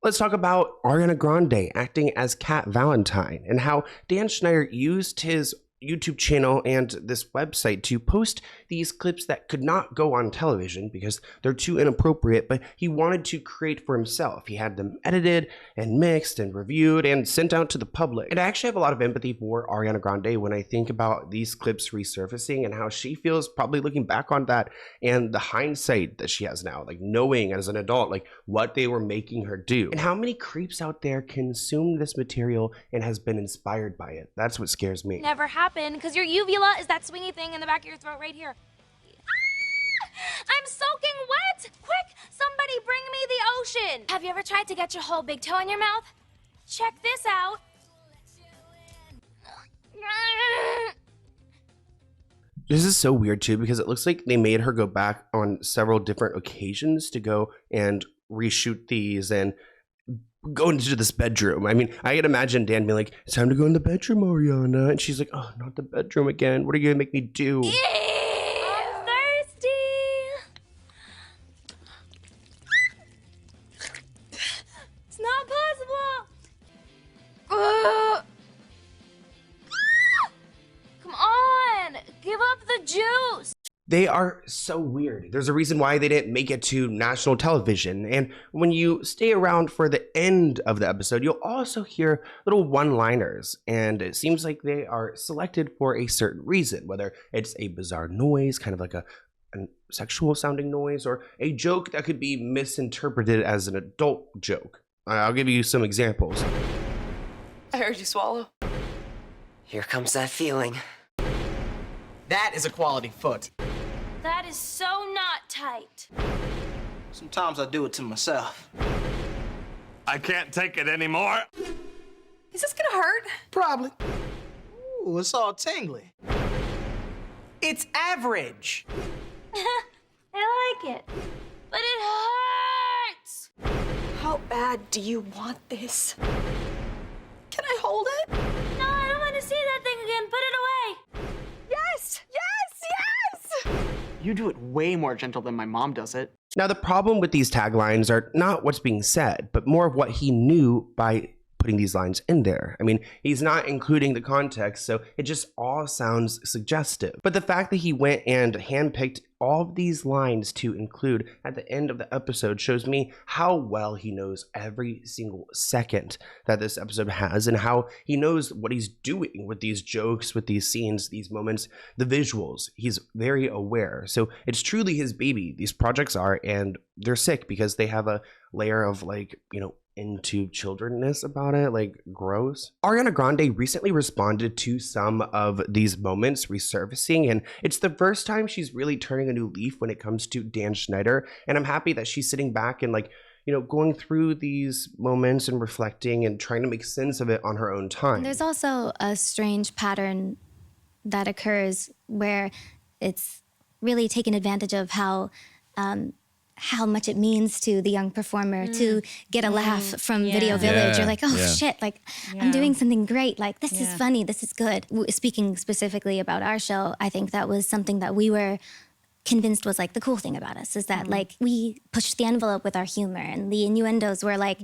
Let's talk about Ariana Grande acting as Cat Valentine and how Dan Schneider used his YouTube channel and this website to post these clips that could not go on television because they're too inappropriate, but he wanted to create for himself. He had them edited and mixed and reviewed and sent out to the public. And I actually have a lot of empathy for Ariana Grande when I think about these clips resurfacing and how she feels probably looking back on that and the hindsight that she has now, like knowing as an adult, like what they were making her do and how many creeps out there consume this material and has been inspired by it. That's what scares me. Never happened because your uvula is that swingy thing in the back of your throat right here. I'm soaking wet! Quick, somebody bring me the ocean! Have you ever tried to get your whole big toe in your mouth? Check this out. This is so weird too because it looks like they made her go back on several different occasions to go and reshoot these and go into this bedroom. I mean, I can imagine Dan being like, it's time to go in the bedroom, Ariana. And she's like, oh, not the bedroom again. What are you gonna make me do? I'm thirsty. It's not possible. Come on, give up the juice. They are so weird. There's a reason why they didn't make it to national television. And when you stay around for the end of the episode, you'll also hear little one-liners. And it seems like they are selected for a certain reason, whether it's a bizarre noise, kind of like a sexual sounding noise, or a joke that could be misinterpreted as an adult joke. I'll give you some examples. I heard you swallow. Here comes that feeling. That is a quality foot. That is so not tight. Sometimes I do it to myself. I can't take it anymore. Is this gonna hurt? Probably. Ooh, it's all tingly. It's average. I like it, but it hurts. How bad do you want this? Can I hold it? No, I don't want to see that thing again. Put it away. Yes! Yes! Yes! You do it way more gentle than my mom does it. Now, the problem with these taglines are not what's being said, but more of what he knew by putting these lines in there. I mean, he's not including the context, so it just all sounds suggestive. But the fact that he went and handpicked all of these lines to include at the end of the episode shows me how well he knows every single second that this episode has and how he knows what he's doing with these jokes, with these scenes, these moments, the visuals. He's very aware. So it's truly his baby. These projects are, and they're sick because they have a layer of like, you know, into childrenness about it, like gross. Ariana Grande recently responded to some of these moments resurfacing, and it's the first time she's really turning a new leaf when it comes to Dan Schneider, and I'm happy that she's sitting back and like, you know, going through these moments and reflecting and trying to make sense of it on her own time. There's also a strange pattern that occurs where it's really taken advantage of how much it means to the young performer to get a laugh from Video Village. You're like, oh shit, like I'm doing something great. Like this is funny, this is good. Speaking specifically about our show, I think that was something that we were convinced was like the cool thing about us is that like we pushed the envelope with our humor and the innuendos were like,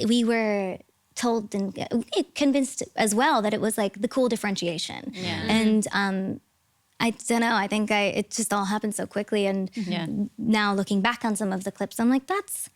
we were told and convinced as well that it was like the cool differentiation. And I don't know, I think it just all happened so quickly, and now looking back on some of the clips, I'm like, that's,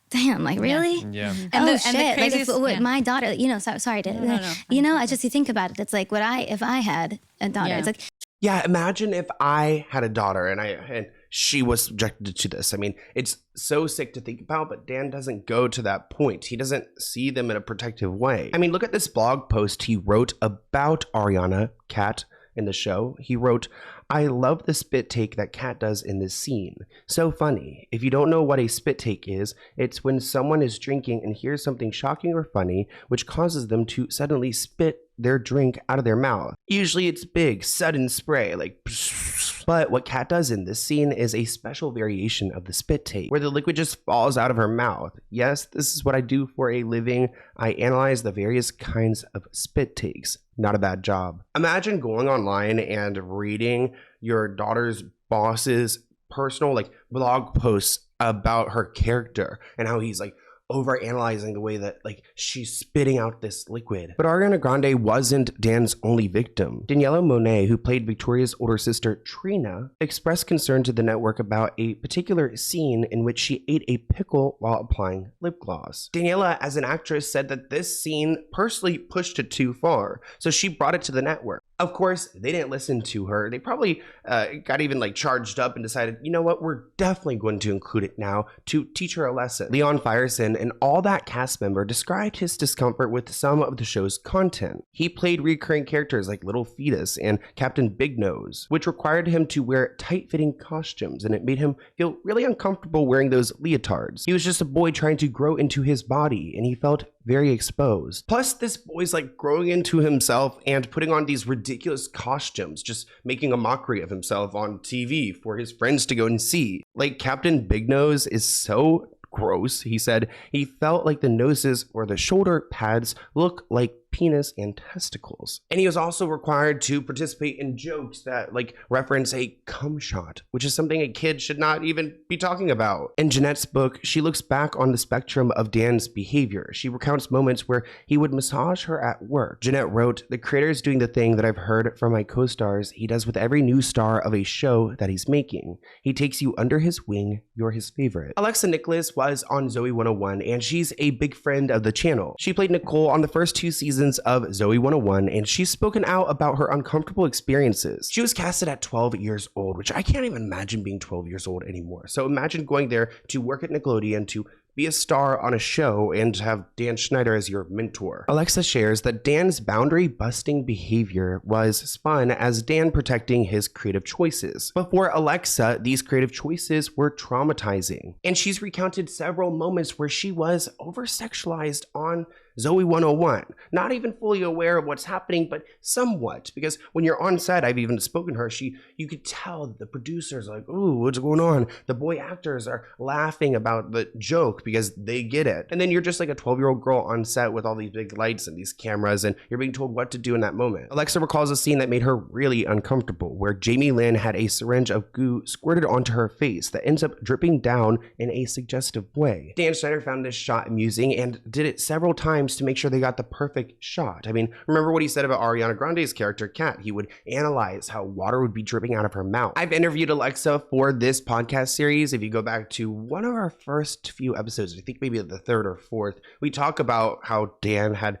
damn, like really? Yeah. Oh shit, like if my daughter, you know, sorry to, you know, I just, you think about it, it's like if I had a daughter, it's like. Yeah, imagine if I had a daughter and she was subjected to this. I mean, it's so sick to think about, but Dan doesn't go to that point. He doesn't see them in a protective way. I mean, look at this blog post he wrote about Ariana, Kat, in the show. He wrote, I love the spit take that Kat does in this scene. So funny. If you don't know what a spit take is, it's when someone is drinking and hears something shocking or funny, which causes them to suddenly spit their drink out of their mouth. Usually it's big, sudden spray, like psh. But what Kat does in this scene is a special variation of the spit take, where the liquid just falls out of her mouth. Yes, this is what I do for a living. I analyze the various kinds of spit takes. Not a bad job. Imagine going online and reading your daughter's boss's personal like blog posts about her character and how he's like over analyzing the way that like she's spitting out this liquid. But Ariana Grande wasn't Dan's only victim. Daniela Monet, who played Victoria's older sister Trina, expressed concern to the network about a particular scene in which she ate a pickle while applying lip gloss. Daniela, as an actress, said that this scene personally pushed it too far, so she brought it to the network. Of course, they didn't listen to her. They probably got even like charged up and decided, you know what, we're definitely going to include it now to teach her a lesson. Leon Fireson, an All That cast member, described his discomfort with some of the show's content. He played recurring characters like Little Fetus and Captain Big Nose, which required him to wear tight-fitting costumes, and it made him feel really uncomfortable wearing those leotards. He was just a boy trying to grow into his body, and he felt very exposed. Plus, this boy's like growing into himself and putting on these ridiculous costumes, just making a mockery of himself on TV for his friends to go and see. Like, Captain Big Nose is so gross. He said he felt like the noses or the shoulder pads look like penis and testicles. And he was also required to participate in jokes that like reference a cum shot, which is something a kid should not even be talking about. In Jeanette's book, she looks back on the spectrum of Dan's behavior. She recounts moments where he would massage her at work. Jeanette wrote, "The creator is doing the thing that I've heard from my co-stars he does with every new star of a show that he's making. He takes you under his wing. You're his favorite." Alexa Nicholas was on Zoe 101, and she's a big friend of the channel. She played Nicole on the first 2 seasons of Zoe 101, and she's spoken out about her uncomfortable experiences. She was casted at 12 years old, which I can't even imagine being 12 years old anymore. So imagine going there to work at Nickelodeon to be a star on a show and have Dan Schneider as your mentor. Alexa shares that Dan's boundary-busting behavior was spun as Dan protecting his creative choices. But for Alexa, these creative choices were traumatizing. And she's recounted several moments where she was over-sexualized on Zoe 101, not even fully aware of what's happening, but somewhat, because when you're on set, I've even spoken to her, you could tell that the producers are like, "Ooh, what's going on?" The boy actors are laughing about the joke because they get it. And then you're just like a 12-year-old girl on set with all these big lights and these cameras, and you're being told what to do in that moment. Alexa recalls a scene that made her really uncomfortable, where Jamie Lynn had a syringe of goo squirted onto her face that ends up dripping down in a suggestive way. Dan Schneider found this shot amusing and did it several times to make sure they got the perfect shot. I mean, remember what he said about Ariana Grande's character, Kat. He would analyze how water would be dripping out of her mouth. I've interviewed Alexa for this podcast series. If you go back to one of our first few episodes, I think maybe the 3rd or 4th, we talk about how Dan had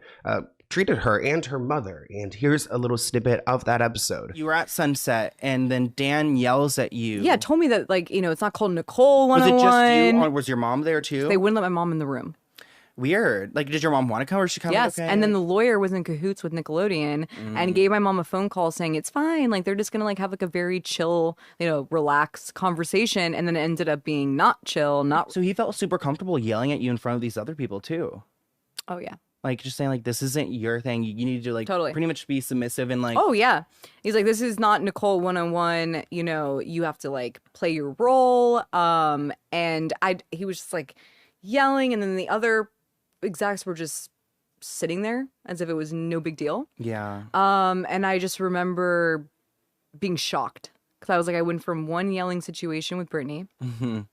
treated her and her mother. And here's a little snippet of that episode. You were at Sunset, and then Dan yells at you. Yeah, told me that, like, you know, it's not called Nicole 101. Was it just you, or was your mom there too? They wouldn't let my mom in the room. Weird. Like, did your mom want to come, or she come? Yes, okay? and then the lawyer was in cahoots with Nickelodeon and gave my mom a phone call saying it's fine. Like, they're just gonna like have like a very chill, you know, relaxed conversation, and then it ended up being not chill, not. So he felt super comfortable yelling at you in front of these other people too. Oh yeah. Like, just saying like, this isn't your thing. You need to like Totally. pretty much be submissive and like. Oh yeah. He's like, this is not Nicole 101. You know, you have to like play your role. And he was just like yelling, and then the other execs were just sitting there as if it was no big deal. Yeah. And I just remember being shocked because I was like, I went from one yelling situation with Brittany, and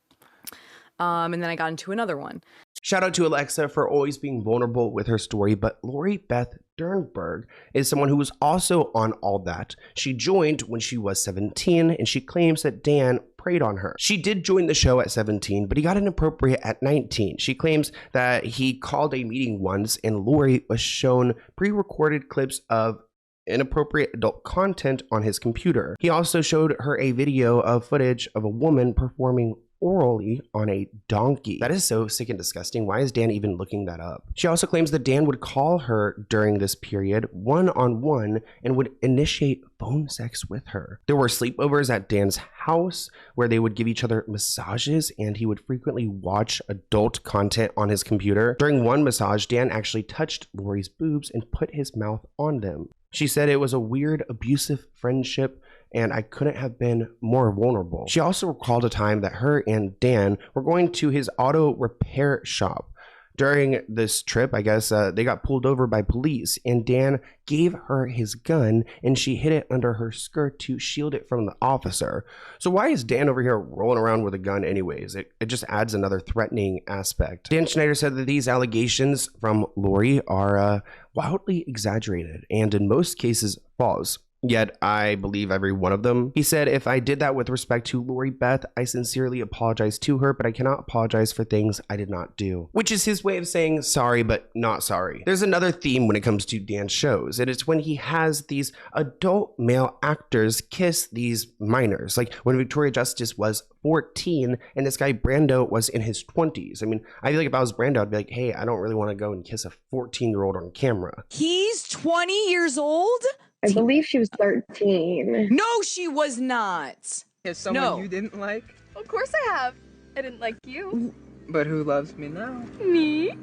then I got into another one. Shout out to Alexa for always being vulnerable with her story, but Lori Beth Dernberg is someone who was also on All That. She joined when she was 17, and she claims that Dan preyed on her. She did join the show at 17, but he got inappropriate at 19. She claims that he called a meeting once, and Lori was shown pre-recorded clips of inappropriate adult content on his computer. He also showed her a video of footage of a woman performing orally on a donkey. That is so sick and disgusting. Why is Dan even looking that up? She also claims that Dan would call her during this period one-on-one and would initiate phone sex with her. There were sleepovers at Dan's house where they would give each other massages, and he would frequently watch adult content on his computer. During one massage, Dan actually touched Lori's boobs and put his mouth on them. She said it was a weird, abusive friendship, and I couldn't have been more vulnerable. She also recalled a time that her and Dan were going to his auto repair shop. During this trip, I guess, they got pulled over by police, and Dan gave her his gun, and she hid it under her skirt to shield it from the officer. So why is Dan over here rolling around with a gun anyways? It just adds another threatening aspect. Dan Schneider said that these allegations from Lori are wildly exaggerated and in most cases false. Yet I believe every one of them. He said, if I did that with respect to Lori Beth, I sincerely apologize to her, but I cannot apologize for things I did not do. Which is his way of saying sorry, but not sorry. There's another theme when it comes to Dan's shows, and it's when he has these adult male actors kiss these minors. Like when Victoria Justice was 14 and this guy Brando was in his 20s. I mean, I feel like if I was Brando, I'd be like, hey, I don't really want to go and kiss a 14-year-old on camera. He's 20 years old? I believe she was 13. No, she was not. Is someone you didn't like? Of course I have. I didn't like you. But who loves me now? Me? Ew!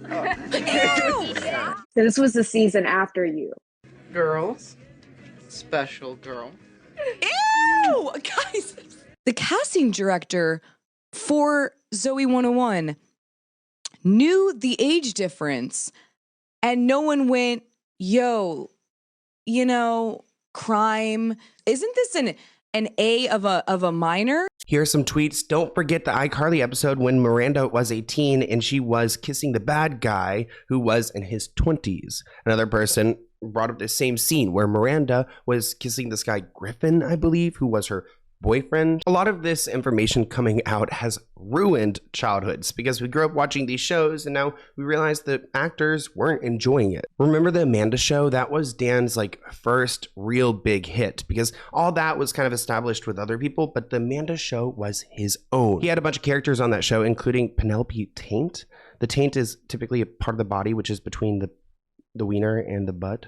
So this was the season after you. Girls. Special girl. Ew! Guys. The casting director for Zoe 101 knew the age difference, and no one went, yo, you know, crime. Isn't this an A of a minor? Here's some tweets. Don't forget the iCarly episode when Miranda was 18 and she was kissing the bad guy who was in his 20s. Another person brought up the same scene where Miranda was kissing this guy Griffin, I believe, who was her boyfriend. A lot of this information coming out has ruined childhoods because we grew up watching these shows and now we realize that actors weren't enjoying it. Remember the Amanda Show? That was Dan's like first real big hit because all that was kind of established with other people, but the Amanda Show was his own. He had a bunch of characters on that show, including Penelope Taint. The taint is typically a part of the body which is between the wiener and the butt.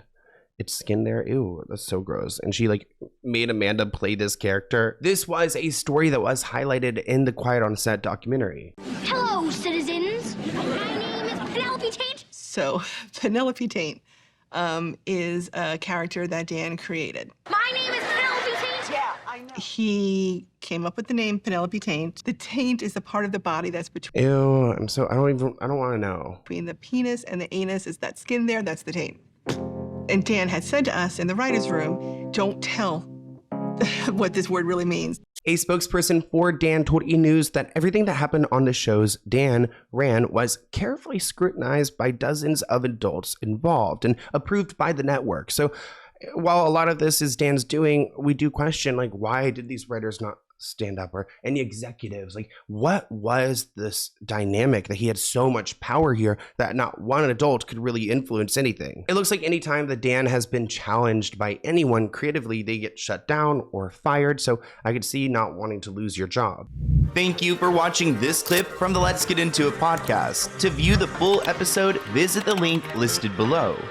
It's skin there. Ew, that's so gross. And she like made Amanda play this character. This was a story that was highlighted in the Quiet on Set documentary. Hello, citizens. My name is Penelope Tate. So, Penelope Taint is a character that Dan created. My name is Penelope Tate. Yeah, I know. He came up with the name Penelope Taint. The taint is the part of the body that's between. Ew, I don't want to know. Between the penis and the anus is that skin there, that's the taint. And Dan had said to us in the writer's room, don't tell what this word really means. A spokesperson for Dan told E! News that everything that happened on the shows Dan ran was carefully scrutinized by dozens of adults involved and approved by the network. So while a lot of this is Dan's doing, we do question, like, why did these writers not stand up, or any executives? Like, what was this dynamic that he had so much power here that not one adult could really influence anything? It looks like anytime that Dan has been challenged by anyone creatively, they get shut down or fired. So I could see not wanting to lose your job. Thank you for watching this clip from the Let's Get Into It podcast. To view the full episode, visit the link listed below.